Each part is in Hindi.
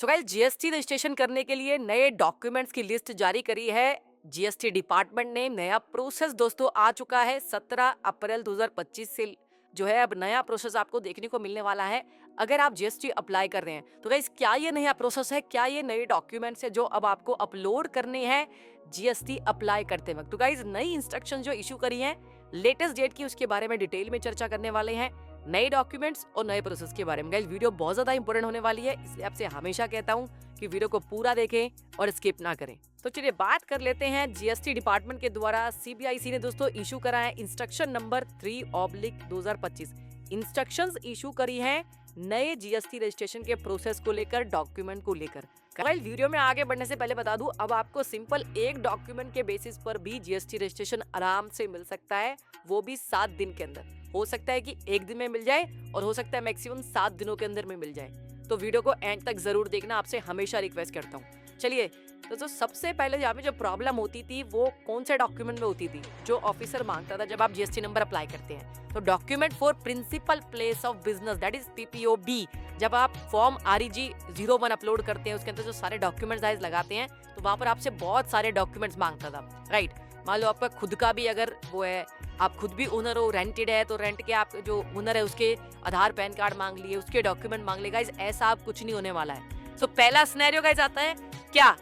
सो गाइस जीएसटी रजिस्ट्रेशन करने के लिए नए डॉक्यूमेंट्स की लिस्ट जारी करी है जीएसटी डिपार्टमेंट ने। नया प्रोसेस दोस्तों आ चुका है 17 अप्रैल 2025 से जो है अब नया प्रोसेस आपको देखने को मिलने वाला है अगर आप जीएसटी अप्लाई कर रहे हैं। तो गाइस क्या ये नया प्रोसेस है, क्या ये नए डॉक्यूमेंट्स है जो अब आपको अपलोड करने हैं जीएसटी अप्लाई करते वक्त। तो गाइस नई इंस्ट्रक्शन जो इशू करी है लेटेस्ट डेट की उसके बारे में डिटेल में चर्चा करने वाले हैं, नए डॉक्यूमेंट्स और नए प्रोसेस के बारे में। गाइस वीडियो बहुत ज्यादा इंपॉर्टेंट होने वाली है, इसलिए आपसे हमेशा कहता हूं कि वीडियो को पूरा देखें और स्किप ना करें। तो चलिए बात कर लेते हैं जीएसटी डिपार्टमेंट के द्वारा सीबीआईसी ने दोस्तों इशू करा है इंस्ट्रक्शन नंबर 3/2025। इंस्ट्रक्शंस इशू करी है नए जीएसटी रजिस्ट्रेशन के प्रोसेस को लेकर, डॉक्यूमेंट को लेकर। गाइस वीडियो में आगे बढ़ने से पहले बता दूं, अब आपको सिंपल एक डॉक्यूमेंट के बेसिस पर भी जीएसटी रजिस्ट्रेशन आराम से मिल सकता है, वो भी 7 दिन के अंदर। हो सकता है कि एक दिन में मिल जाए और हो सकता है मैक्सिमम 7 दिनों के अंदर में मिल जाए। तो वीडियो को एंड तक जरूर देखना, आपसे हमेशा रिक्वेस्ट करता हूँ। चलिए तो सबसे पहले यहाँ पे जो प्रॉब्लम होती थी वो कौन से डॉक्यूमेंट में होती थी जो ऑफिसर मांगता था जब आप जीएसटी नंबर अप्लाई करते हैं। तो document for principal place of business that is PPOB. जब आप फॉर्म REG 01 अपलोड करते हैं उसके अंदर जो सारे डॉक्यूमेंट्स लगाते हैं तो वहां पर आपसे बहुत सारे डॉक्यूमेंट्स मांगता था, राइट। मान लो आपका खुद का भी अगर वो है, आप खुद भी ओनर हो, रेंटेड है, तो रेंट के आप जो ओनर है उसके आधार पैन कार्ड मांग लिए, उसके डॉक्यूमेंट मांग लिए। गाइस ऐसा आप कुछ नहीं होने वाला है। सो पहला सिनेरियो गाइस आता है क्या,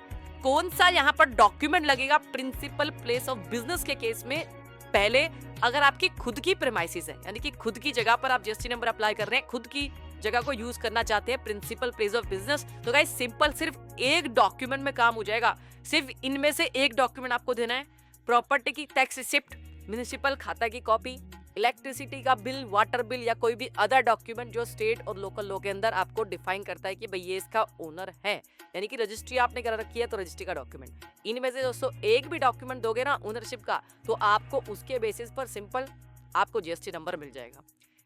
कौन सा यहाँ पर डॉक्यूमेंट लगेगा प्रिंसिपल प्लेस ऑफ बिजनेस के केस में। पहले अगर आपकी खुद की प्रेमाइसिस है, यानी कि खुद की जगह पर आप जीएसटी नंबर अप्लाई कर रहे हैं, खुद की जगह को यूज करना चाहते हैं प्रिंसिपल प्लेस ऑफ बिजनेस, तो गाइस सिंपल सिर्फ एक डॉक्यूमेंट में काम हो जाएगा। सिर्फ इनमें से एक डॉक्यूमेंट आपको देना है, प्रॉपर्टी की टैक्स रिसिप्ट, म्युनिसिपल खाता की कॉपी, इलेक्ट्रिसिटी का बिल, वाटर बिल या कोई भी अदर डॉक्यूमेंट जो स्टेट और लोकल लॉ के अंदर आपको डिफाइन करता है कि भाई ये इसका ओनर है, यानी कि रजिस्ट्री आपने कर रखी है तो रजिस्ट्री का डॉक्यूमेंट। इनमें से दोस्तों एक भी डॉक्यूमेंट दोगे ना ओनरशिप का, तो आपको उसके बेसिस पर सिंपल आपको जीएसटी नंबर मिल जाएगा।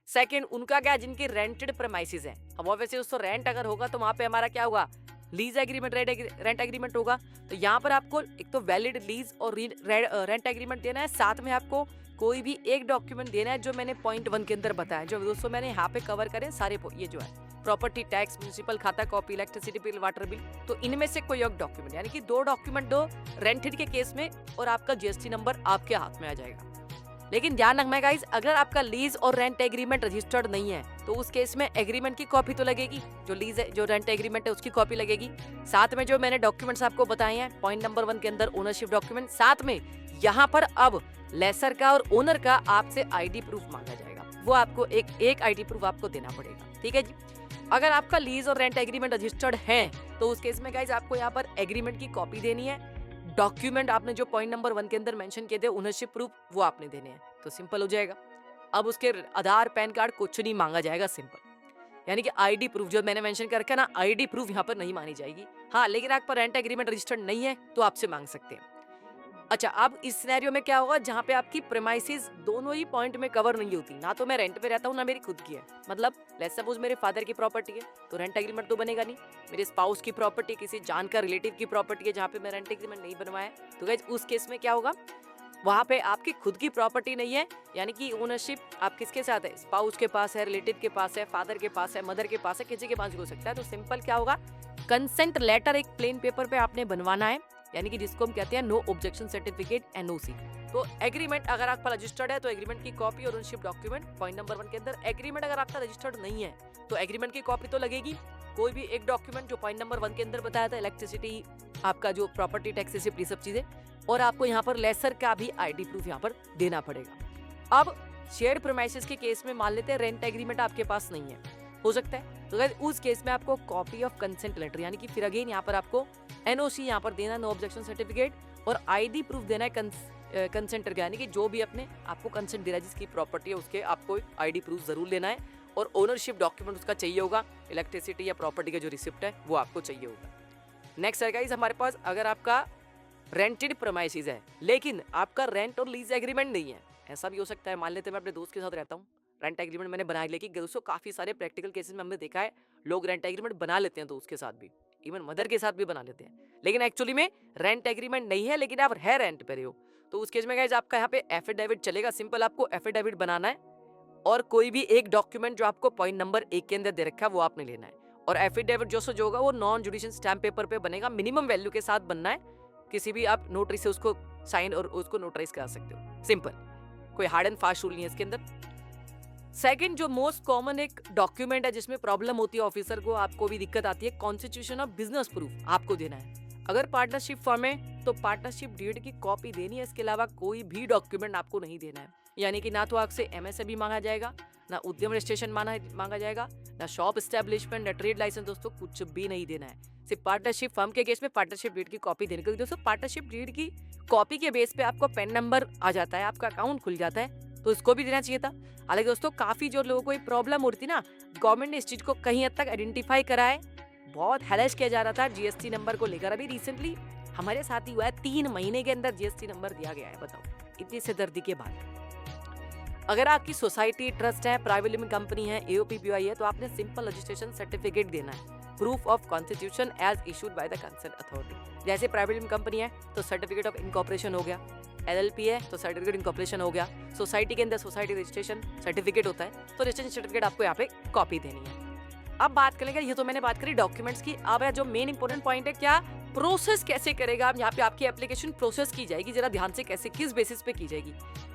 सेकंड उनका क्या, जिनकी रेंटेड प्रेमाइसिस है। अब ऑब्वियसली दोस्तों रेंट अगर होगा तो वहां पे हमारा क्या होगा, लीज एग्रीमेंट, रेंट एग्रीमेंट होगा। तो यहाँ पर आपको एक तो वैलिड लीज और रेंट एग्रीमेंट देना है, साथ में आपको कोई भी एक डॉक्यूमेंट देना है जो मैंने पॉइंट 1 के अंदर बताया, जो दोस्तों मैंने यहाँ पे कवर करे सारे। ये जो है प्रॉपर्टी टैक्स, म्युनिसिपल खाता copy, electricity bill, water bill, तो इनमें से कोई एक डॉक्यूमेंट, यानी कि 2 डॉक्यूमेंट दो रेंटेड के केस में और आपका जीएसटी नंबर आपके हाथ में आ जाएगा। लेकिन ध्यान रखना गाइस, अगर आपका लीज और रेंट एग्रीमेंट रजिस्टर्ड नहीं है तो उस केस में एग्रीमेंट की कॉपी तो लगेगी, जो लीज है, जो रेंट एग्रीमेंट है उसकी कॉपी लगेगी। साथ में जो मैंने डॉक्यूमेंट्स आपको बताए हैं पॉइंट नंबर 1 के अंदर ओनरशिप डॉक्यूमेंट, साथ में यहाँ पर अब लेसर का और ओनर का आपसे आईडी प्रूफ मांगा जाएगा, वो आपको एक आईडी प्रूफ आपको देना पड़ेगा, ठीक है जी। अगर आपका लीज और रेंट एग्रीमेंट रजिस्टर्ड है तो उस केस में गाइस आपको यहाँ पर एग्रीमेंट की कॉपी देनी है, डॉक्यूमेंट आपने जो पॉइंट नंबर 1 के अंदर मेंशन किए थे ओनरशिप प्रूफ वो आपने देने हैं, तो सिंपल हो जाएगा। अब उसके आधार पैन कार्ड कुछ नहीं मांगा जाएगा, सिंपल। यानी कि आईडी प्रूफ जो मैंने मेंशन कर रखा है ना, आईडी प्रूफ यहाँ पर नहीं मानी जाएगी। हाँ लेकिन आपका रेंट एग्रीमेंट रजिस्टर्ड नहीं है तो आपसे मांग सकते हैं। अच्छा अब इस सिनेरियो में क्या होगा, जहाँ पे आपकी प्रेमाइसिस दोनों ही पॉइंट में कवर नहीं होती, ना तो मैं रेंट पे रहता हूँ ना मेरी खुद की है। मतलब लेट्स सपोज मेरे फादर की प्रॉपर्टी है तो रेंट एग्रीमेंट तो बनेगा नहीं, मेरे स्पाउस की प्रॉपर्टी, किसी जानकार रिलेटिव की प्रॉपर्टी है जहाँ पे मैं रेंट एग्रीमेंट नहीं बनवाया, तो गाइस उस केस में क्या होगा, वहाँ पे आपकी खुद की प्रॉपर्टी नहीं है, यानी कि ओनरशिप आप किसके साथ है, स्पाउस के पास है, रिलेटिव के पास है, फादर के पास है, मदर के पास है, किसी के पास भी हो सकता है। तो सिंपल क्या होगा, कंसेंट लेटर एक प्लेन पेपर पे आपने बनवाना है, यानी कि जिसको हम कहते हैं नो ऑब्जेक्शन सर्टिफिकेट NOC। तो एग्रीमेंट अगर आपका रजिस्टर्ड है तो एग्रीमेंट की कॉपी और ओनरशिप डॉक्यूमेंट पॉइंट नंबर 1 के अंदर। एग्रीमेंट अगर आपका रजिस्टर्ड नहीं है तो एग्रीमेंट की कॉपी तो लगेगी, कोई भी एक डॉक्यूमेंट जो पॉइंट नंबर 1 के अंदर बताया था, इलेक्ट्रिसिटी, आपका जो प्रॉपर्टी टैक्स रिसिप्ट, ये सब चीजें, और आपको यहाँ पर लेसर का भी आईडी प्रूफ यहाँ पर देना पड़ेगा। अब शेयर्ड प्रीमाइसेस के केस में मान लेते हैं रेंट एग्रीमेंट आपके पास नहीं है, हो सकता है, तो गाइस उस केस में आपको कॉपी ऑफ कंसेंट लेटर, यानी कि फिर अगेन यहाँ पर आपको NOC यहाँ पर देना, नो ऑब्जेक्शन सर्टिफिकेट, और आईडी प्रूफ देना है कंसेंटर का, यानी कि जो भी अपने आपको कंसेंट दे रहा है जिसकी प्रॉपर्टी है उसके आपको आईडी प्रूफ जरूर लेना है, और ओनरशिप डॉक्यूमेंट उसका चाहिए होगा, इलेक्ट्रिसिटी या प्रॉपर्टी का जो रिसिप्ट है वो आपको चाहिए होगा। नेक्स्ट है गाइस हमारे पास, अगर आपका रेंटेड प्रीमाइसेस है लेकिन आपका रेंट और लीज एग्रीमेंट नहीं है, ऐसा भी हो सकता है। मान लेते हैं मैं अपने दोस्त के साथ रहता हूँ, रेंट एग्रीमेंट मैंने बना लिया, कि दोस्तों काफी सारे प्रैक्टिकल केसेस में हमने देखा है लोग रेंट एग्रीमेंट बना लेते हैं दोस्त के साथ भी, इवन मदर के साथ भी बना लेते हैं, लेकिन एक्चुअली में रेंट एग्रीमेंट नहीं है लेकिन आप है रेंट पे रहे हो, तो उस केस में गाइस आपका यहाँ पे एफिडेविट चलेगा। सिंपल आपको एफिडेविट बनाना है और कोई भी एक डॉक्यूमेंट जो आपको पॉइंट नंबर 1 के अंदर दे रखा है वो आपने लेना है, और एफिडेविट जो होगा वो नॉन जुडिशियल स्टैम्प पेपर पे बनेगा, मिनिमम वैल्यू के साथ बनना है, किसी भी आप नोटरी से उसको साइन और उसको नोटराइज करा सकते हो, सिंपल, कोई हार्ड एंड फास्ट रूल नहीं है इसके अंदर। सेकंड जो मोस्ट कॉमन एक डॉक्यूमेंट है जिसमें प्रॉब्लम होती है ऑफिसर को, आपको भी दिक्कत आती है, कॉन्स्टिट्यूशन ऑफ बिजनेस प्रूफ आपको देना है। अगर पार्टनरशिप फर्म है तो पार्टनरशिप डीड की कॉपी देनी है, इसके अलावा कोई भी डॉक्यूमेंट आपको नहीं देना है। यानी कि ना तो आपसे एमएसएबी मांगा जाएगा, ना उद्यम रजिस्ट्रेशन मांगा जाएगा, ना शॉप एस्टेब्लिशमेंट, ना ट्रेड लाइसेंस, दोस्तों कुछ भी नहीं देना है। सिर्फ पार्टनरशिप फर्म के केस में पार्टनरशिप डीड की कॉपी देने के, दोस्तों पार्टनरशिप डीड की कॉपी के बेस पे आपको पेन नंबर आ जाता है, आपका अकाउंट खुल जाता है, तो इसको भी देना चाहिए था। हालांकि दोस्तों काफी जो लोगों को ये प्रॉब्लम होती थी ना, गवर्नमेंट ने इस चीज को कहीं हद तक आइडेंटिफाई करा है, बहुत हैरेस किया जा रहा था जीएसटी नंबर को लेकर। अभी रिसेंटली हमारे साथ ही हुआ है, 3 महीने के अंदर जीएसटी नंबर दिया गया है, बताओ इतनी सिरदर्दी के बाद। अगर आपकी सोसाइटी, ट्रस्ट है, प्राइवेट लिमिटेड कंपनी है, एओपीपीआई है, तो आपने सिंपल रजिस्ट्रेशन सर्टिफिकेट देना है, proof of constitution as issued by the concern authority. जैसे प्राइवेट लिमिटेड कंपनी है तो सर्टिफिकेट ऑफ इनकॉर्पोरेशन हो गया, एलएलपी है तो सर्टिफिकेट इनकॉर्पोरेशन हो गया, सोसाइटी के अंदर सोसाइटी रजिस्ट्रेशन सर्टिफिकेट होता है, तो रजिस्ट्रेशन सर्टिफिकेट आपको यहाँ पे कॉपी देनी है। अब बात करेंगे, ये तो मैंने बात करी डॉक्यूमेंट्स की, अब है जो मेन इंपॉर्टेंट पॉइंट है, क्या प्रोसेस कैसे करेगा। अब यहाँ पे आपकी एप्लीकेशन प्रोसेस की जाएगी, जरा ध्यान से कैसे, किस बेसिस पे की जाएगी।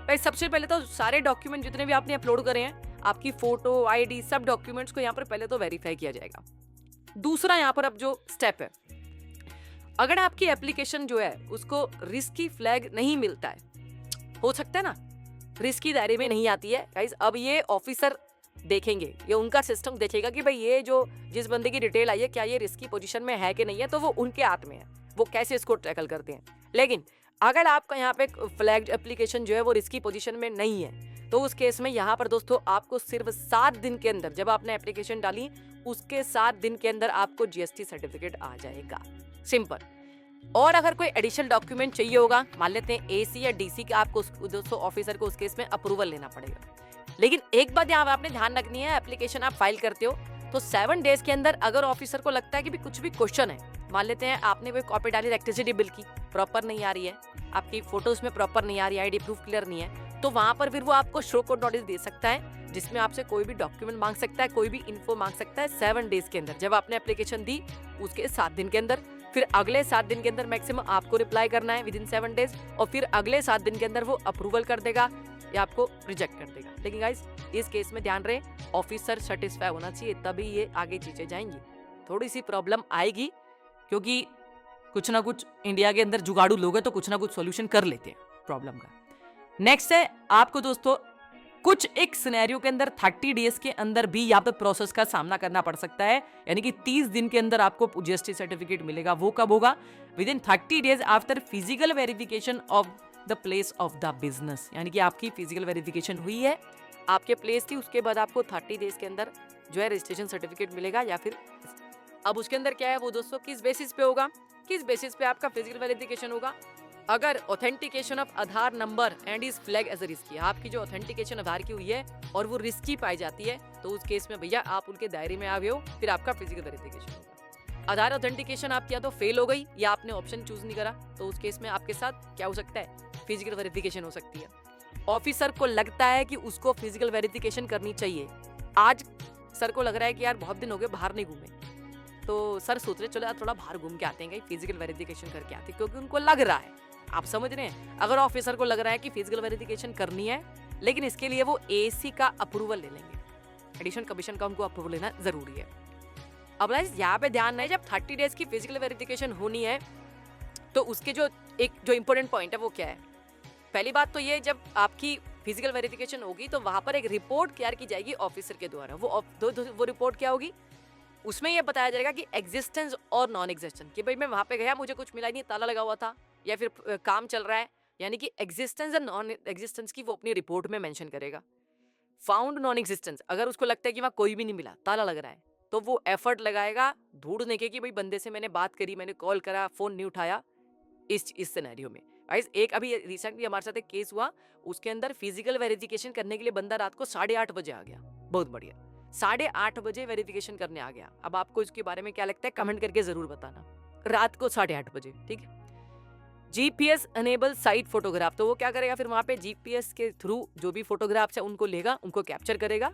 भाई सबसे पहले तो सारे डॉक्यूमेंट जितने भी आपने अपलोड करे हैं, आपकी फोटो, आईडी, सब डॉक्यूमेंट्स को यहाँ पर पहले तो वेरीफाई किया जाएगा। दूसरा यहाँ पर अब जो स्टेप है, अगर आपकी एप्लीकेशन जो है उसको रिस्की फ्लैग नहीं मिलता है, हो सकता है ना रिस्की दायरे में नहीं आती है गाइस, अब ये ऑफिसर देखेंगे, ये उनका सिस्टम देखेगा कि भाई ये जो जिस बंदे की डिटेल आई है क्या ये रिस्की पोजीशन में है कि नहीं है, तो वो उनके हाथ में है, वो कैसे इसको टैकल करते हैं। लेकिन अगर आपका यहाँ पे फ्लैग्ड एप्लीकेशन जो है वो रिस्की पोजीशन में नहीं है, तो उस केस में यहाँ पर दोस्तों आपको सिर्फ 7 दिन के अंदर, जब आपने एप्लीकेशन डाली उसके 7 दिन के अंदर आपको जीएसटी सर्टिफिकेट आ जाएगा, सिंपल। और अगर कोई एडिशनल डॉक्यूमेंट चाहिए होगा, मान लेते हैं एसी या डीसी का, आपको दोस्तों ऑफिसर को उस केस में अप्रूवल लेना पड़ेगा। लेकिन एक बात यहाँ आपने ध्यान रखनी है, एप्लीकेशन आप फाइल करते हो तो 7 डेज के अंदर अगर ऑफिसर को लगता है कि भी कुछ भी क्वेश्चन है, मान लेते हैं आपने कोई कॉपी डाली इलेक्ट्रिसिटी बिल की, प्रॉपर नहीं आ रही है, आपकी फोटोज में प्रॉपर नहीं आ रही है, आईडी प्रूफ क्लियर नहीं है, तो वहां पर फिर वो आपको शो कोड नोटिस दे सकता है, जिसमें आपसे कोई भी डॉक्यूमेंट मांग सकता है, कोई भी इन्फो मांग सकता है 7 डेज के अंदर। जब आपने एप्लीकेशन दी उसके 7 दिन के अंदर, फिर अगले 7 दिन के अंदर मैक्सिमम आपको रिप्लाई करना है विदिन 7 डेज, और फिर अगले 7 दिन के अंदर वो अप्रूवल कर देगा या आपको रिजेक्ट कर देगा। लेकिन गाइस इस केस में ध्यान रहे, ऑफिसर सेटिस्फाई होना चाहिए, तभी ये आगे चीजें जाएंगी। थोड़ी सी प्रॉब्लम आएगी क्योंकि कुछ ना कुछ इंडिया के अंदर जुगाड़ू लोग हैं, तो कुछ ना कुछ सॉल्यूशन कर लेते हैं प्रॉब्लम का। नेक्स्ट है आपको दोस्तों कुछ एक सिनेरियो के अंदर 30 डेज के अंदर भी यहाँ पे प्रोसेस का सामना करना पड़ सकता है, यानी कि 30 दिन के अंदर आपको जीएसटी सर्टिफिकेट मिलेगा। वो कब होगा? With in 30 days after physical verification of the place of the business, यानी कि आपकी फिजिकल वेरिफिकेशन हुई है, आपके प्लेस थी, उसके बाद आपको 30 डेज के अंदर जो है रजिस्ट्रेशन सर्टिफिकेट मिलेगा। या फिर अब उसके अंदर क्या है वो दोस्तों किस बेसिस पे होगा, किस बेसिस पे आपका फिजिकल वेरिफिकेशन होगा। अगर authentication of Aadhaar number and is flag as a risky, आपकी जो ऑथेंटिकेशन आधार की हुई है और वो रिस्की पाई जाती है, तो उस केस में भैया आप उनके दायरे में आ गए हो, फिर आपका फिजिकल वेरिफिकेशन होगा। आधार ऑथेंटिकेशन आपकी या तो फेल हो गई या आपने ऑप्शन चूज नहीं करा, तो उस केस में आपके साथ क्या हो सकता है, फिजिकल वेरिफिकेशन हो सकती है। ऑफिसर को लगता है कि उसको फिजिकल वेरिफिकेशन करनी चाहिए, आज सर को लग रहा है कि यार बहुत दिन हो गए बाहर नहीं घूमे, तो सर सोच रहे चलो यार थोड़ा बाहर घूम के आते हैं, फिजिकल वेरिफिकेशन करके आते हैं, क्योंकि उनको लग रहा है, आप समझ रहे हैं, अगर ऑफिसर को लग रहा है कि फिजिकल वेरिफिकेशन करनी है, लेकिन इसके लिए वो एसी का अप्रूवल ले लेंगे, एडिशनल कमीशन का उनको अप्रूवल लेना जरूरी है। अब यहाँ पे ध्यान है, जब 30 डेज की फिजिकल वेरिफिकेशन होनी है तो उसके जो इंपॉर्टेंट पॉइंट है वो क्या है। पहली बात तो ये, जब आपकी फिजिकल वेरिफिकेशन होगी तो वहां पर एक रिपोर्ट तैयार की जाएगी ऑफिसर के द्वारा। वो रिपोर्ट क्या होगी, उसमें ये बताया जाएगा कि एग्जिस्टेंस और नॉन एग्जिस्टेंस, कि भाई मैं वहां पे गया मुझे कुछ मिला नहीं, ताला लगा हुआ था, या फिर काम चल रहा है, यानी कि एग्जिस्टेंस और नॉन एग्जिस्टेंस की वो अपनी रिपोर्ट में मेंशन करेगा। फाउंड नॉन एग्जिस्टेंस, अगर उसको लगता है कि वहां कोई भी नहीं मिला, ताला लग रहा है, तो वो एफर्ट लगाएगा ढूंढने के कि भाई बंदे से मैंने बात करी, मैंने कॉल करा, फोन नहीं उठाया, इस सिनेरियो में। गाइस एक अभी रिसेंटली हमारे साथ एक केस हुआ, उसके अंदर फिजिकल वेरिफिकेशन करने के लिए बंदा रात को 8:30 बजे आ गया, बहुत बढ़िया, 8:30 बजे वेरिफिकेशन करने आ गया। अब आपको इसके बारे में क्या लगता है कमेंट करके जरूर बताना, रात को 8:30 बजे, ठीक है। जीपीएस अनेबल साइट फोटोग्राफ, तो वो क्या करेगा, फिर वहां पे जीपीएस के थ्रू जो भी फोटोग्राफ्स है उनको लेगा, उनको कैप्चर करेगा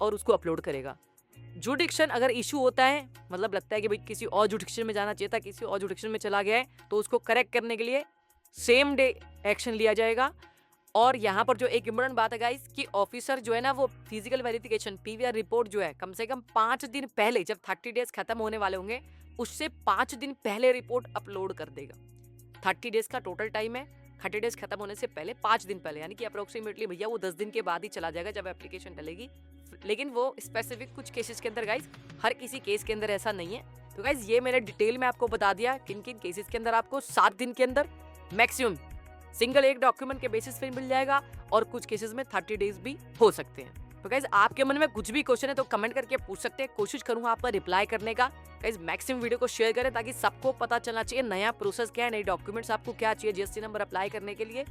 और उसको अपलोड करेगा। जुडिक्शन अगर इशू होता है, मतलब लगता है कि भाई किसी और जुडिक्शन में जाना चाहिए था, किसी और जुडिक्शन में चला गया है, तो उसको करेक्ट करने के लिए सेम डे एक्शन लिया जाएगा। और यहाँ पर जो एक इम्पोर्टेंट बात है गाइस कि ऑफिसर जो है ना वो फिजिकल वेरिफिकेशन पीवीआर रिपोर्ट जो है कम से कम 5 दिन पहले, जब 30 डेज खत्म होने वाले होंगे उससे 5 दिन पहले रिपोर्ट अपलोड कर देगा। 30 डेज का टोटल टाइम है, 30 डेज खत्म होने से पहले 5 दिन पहले, यानी कि अप्रोक्सीमेटली भैया वो 10 दिन के बाद ही चला जाएगा जब एप्लीकेशन डलेगी। लेकिन वो स्पेसिफिक कुछ केसेस के अंदर गाइस, हर किसी केस के अंदर ऐसा नहीं है। तो गाइस ये मैंने डिटेल में आपको बता दिया किन किन केसेस के अंदर आपको 7 दिन के अंदर मैक्सिमम सिंगल एक डॉक्यूमेंट के बेसिस पे मिल जाएगा, और कुछ केसेस में 30 डेज भी हो सकते हैं। तो गाइज आपके मन में कुछ भी क्वेश्चन है तो कमेंट करके पूछ सकते हैं, कोशिश करूंगा आपका रिप्लाई करने का। गाइज मैक्सिमम वीडियो को शेयर करें ताकि सबको पता चलना चाहिए नया प्रोसेस क्या है, नए डॉक्यूमेंट्स आपको क्या चाहिए जीएसटी नंबर अप्लाई करने के लिए।